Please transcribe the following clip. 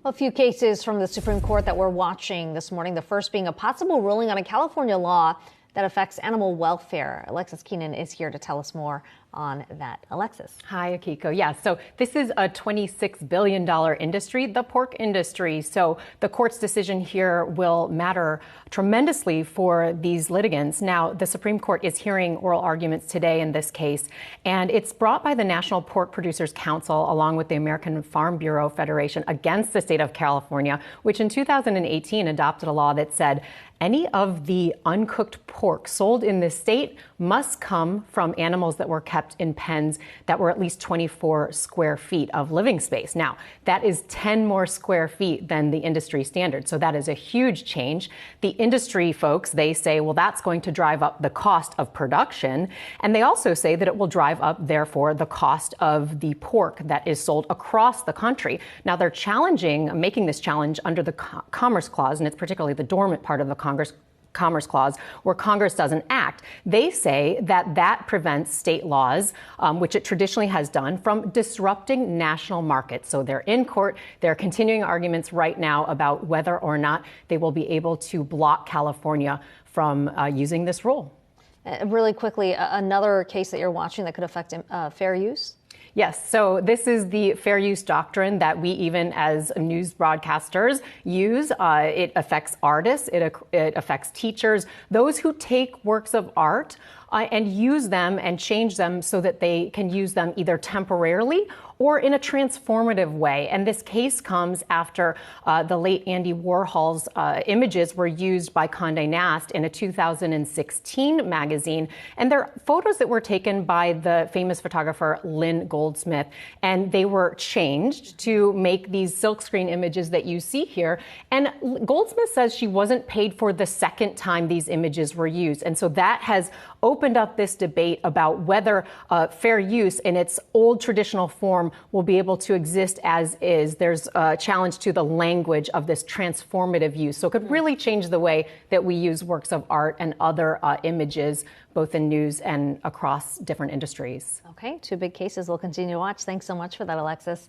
A few cases from the Supreme Court that we're watching this morning. The first being a possible ruling on a California law that affects animal welfare. Alexis Keenan is here to tell us more on that. Alexis. Hi, Akiko. Yeah, so this is a $26 billion industry, the pork industry. So the court's decision here will matter tremendously for these litigants. Now, the Supreme Court is hearing oral arguments today in this case, and it's brought by the National Pork Producers Council along with the American Farm Bureau Federation against the state of California, which in 2018 adopted a law that said any of the uncooked pork sold in this state must come from animals that were kept in pens that were at least 24 square feet of living space. Now, that is 10 more square feet than the industry standard. So that is a huge change. The industry folks, they say, well, that's going to drive up the cost of production. And they also say that it will drive up, therefore, the cost of the pork that is sold across the country. Now, they're making this challenge under the Commerce Clause, and it's particularly the dormant part of the Commerce Clause, where Congress doesn't act. They say that that prevents state laws, which it traditionally has done, from disrupting national markets. So they're in court. They're continuing arguments right now about whether or not they will be able to block California from using this rule. Really quickly, another case that you're watching that could affect fair use? Yes, so this is the fair use doctrine that we even as news broadcasters use. It affects artists, it affects teachers, those who take works of art and use them and change them so that they can use them either temporarily or in a transformative way. And this case comes after the late Andy Warhol's images were used by Condé Nast in a 2016 magazine. And they're photos that were taken by the famous photographer Lynn Goldsmith. And they were changed to make these silkscreen images that you see here. And Goldsmith says she wasn't paid for the second time these images were used. And so that has opened up this debate about whether fair use in its old traditional form will be able to exist as is. There's a challenge to the language of this transformative use. So it could really change the way that we use works of art and other images, both in news and across different industries. Okay, two big cases we'll continue to watch. Thanks so much for that, Alexis.